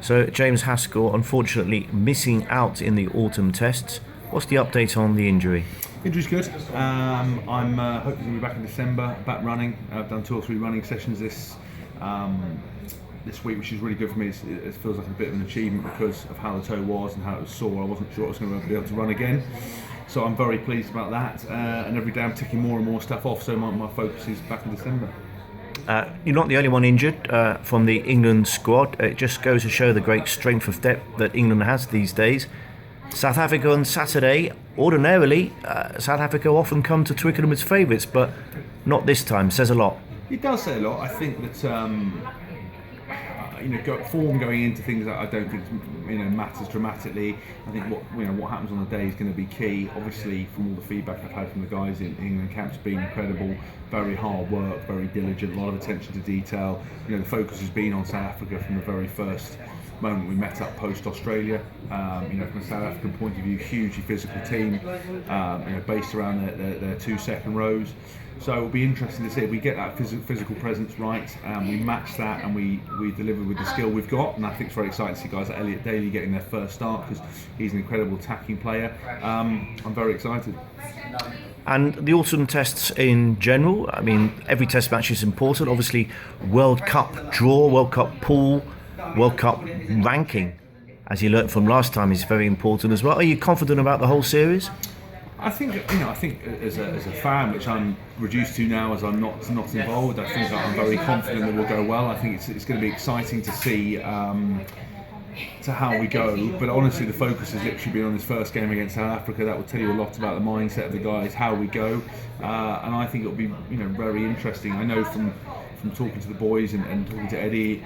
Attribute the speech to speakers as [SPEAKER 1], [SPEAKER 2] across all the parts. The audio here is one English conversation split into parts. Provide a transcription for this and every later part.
[SPEAKER 1] So James Haskell, unfortunately missing out in the autumn tests. What's the update on the injury?
[SPEAKER 2] Injury's good. I'm hoping to be back in December, back running. I've done 2 or 3 running sessions this week, which is really good for me. It feels like a bit of an achievement because of how the toe was and how it was sore. I wasn't sure I was going to be able to run again. So I'm very pleased about that. And every day I'm ticking more and more stuff off, so my focus is back in December.
[SPEAKER 1] You're not the only one injured from the England squad. It just goes to show the great strength of depth that England has these days. South Africa on Saturday. Ordinarily, South Africa often come to Twickenham as favourites, but not this time. Says a lot.
[SPEAKER 2] It does say a lot. I think that form going into things that I don't think matters dramatically. I think what happens on the day is going to be key. Obviously, from all the feedback I've had from the guys in England camp's been incredible. Very hard work, very diligent, a lot of attention to detail. The focus has been on South Africa from the very first moment we met up post Australia. From a South African point of view, hugely physical team, based around their 2 second rows. So it'll be interesting to see if we get that physical presence right, we match that and we deliver with the skill we've got. And I think it's very exciting to see guys like Elliot Daly getting their first start because he's an incredible attacking player. I'm very excited.
[SPEAKER 1] And the autumn tests in general, I mean, every test match is important. Obviously, World Cup draw, World Cup pool, World Cup ranking, as you learnt from last time, is very important as well. Are you confident about the whole series?
[SPEAKER 2] I think as a fan, which I'm reduced to now as I'm not involved, I think that I'm very confident that we'll go well. I think it's going to be exciting to see to how we go. But honestly, the focus has literally been on this first game against South Africa. That will tell you a lot about the mindset of the guys, how we go, and I think it'll be very interesting. I know from talking to the boys and talking to Eddie,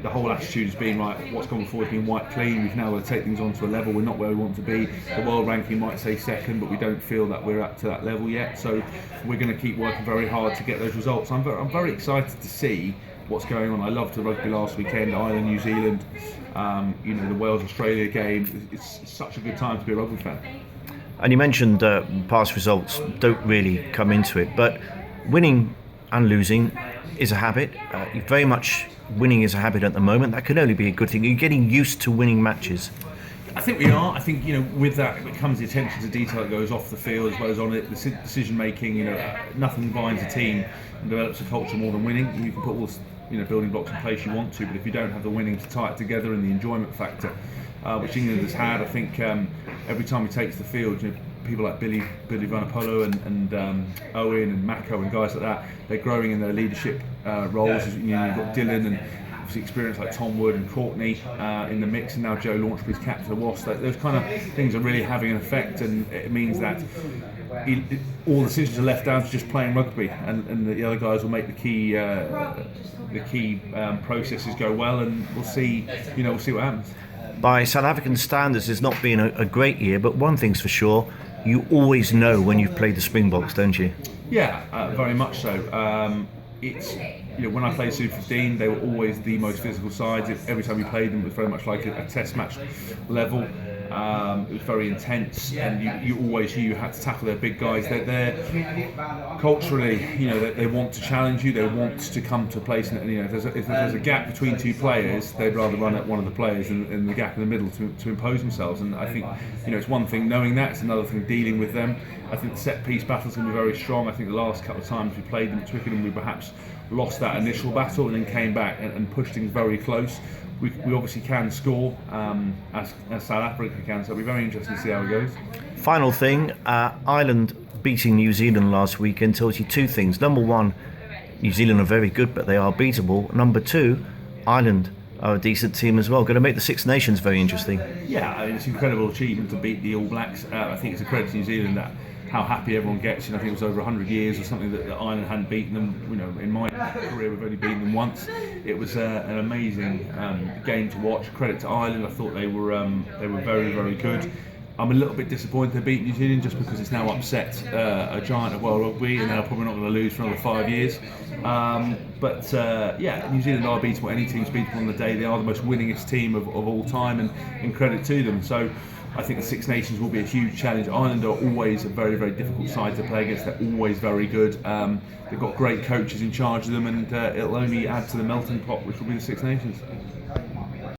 [SPEAKER 2] the whole attitude has been right. What's gone before has been white clean. We've now got to take things on to a level. We're not where we want to be. The world ranking might say second, but we don't feel that we're up to that level yet. So we're going to keep working very hard to get those results. I'm very excited to see what's going on. I loved the rugby last weekend, Ireland, New Zealand. The Wales Australia game. It's such a good time to be a rugby fan.
[SPEAKER 1] And you mentioned past results don't really come into it, but winning and losing is a habit. Very much winning is a habit at the moment. That can only be a good thing. You're getting used to winning matches.
[SPEAKER 2] I think we are. I think with that it comes the attention to detail that goes off the field as well as on it. The decision making. Nothing binds a team and develops a culture more than winning. You can put all building blocks in place you want to, but if you don't have the winning to tie it together and the enjoyment factor, which England has had, I think every time he takes the field, people like Billy Vunipola and Owen and Mako and guys like that, they're growing in their leadership roles. You've got Dylan and obviously experience like Tom Wood and Courtney in the mix, and now Joe Launchbury's captain of Wasps. Those kind of things are really having an effect, and it means that all decisions are left down to just playing rugby, and the other guys will make the key processes go well, and we'll see what happens.
[SPEAKER 1] By South African standards, it's not been a great year, but one thing's for sure, you always know when you've played the Springboks, don't you?
[SPEAKER 2] Yeah, very much so. It's when I played Super 15, they were always the most physical sides. Every time we played them, it was very much like a test match level. It was very intense, and you always knew you had to tackle their big guys. They're culturally, they want to challenge you. They want to come to a place, and if there's a gap between 2 players, they'd rather run at one of the players in the gap in the middle to impose themselves. And I think it's one thing knowing that; it's another thing dealing with them. I think the set piece battle's going to be very strong. I think the last couple of times we played them at Twickenham, we perhaps lost that initial battle and then came back and pushed things very close. We obviously can score as South Africa can, so it'll be very interesting to see how it goes.
[SPEAKER 1] Final thing, Ireland beating New Zealand last weekend tells you 2 things. Number 1, New Zealand are very good, but they are beatable. Number 2, Ireland are a decent team as well. Going to make the Six Nations very interesting.
[SPEAKER 2] Yeah, it's an incredible achievement to beat the All Blacks. I think it's a credit to New Zealand that how happy everyone gets. I think it was over 100 years or something that Ireland hadn't beaten them. In my career, we've only beaten them once. It was an amazing game to watch. Credit to Ireland. I thought they were very, very good. I'm a little bit disappointed they beat New Zealand just because it's now upset a giant of world rugby, and they're probably not going to lose for another 5 years. But New Zealand are beatable. Any team's beatable on the day. They are the most winningest team of all time, and credit to them. So I think the Six Nations will be a huge challenge. Ireland are always a very, very difficult side to play against. They're always very good. They've got great coaches in charge of them, and it'll only add to the melting pot, which will be the Six Nations.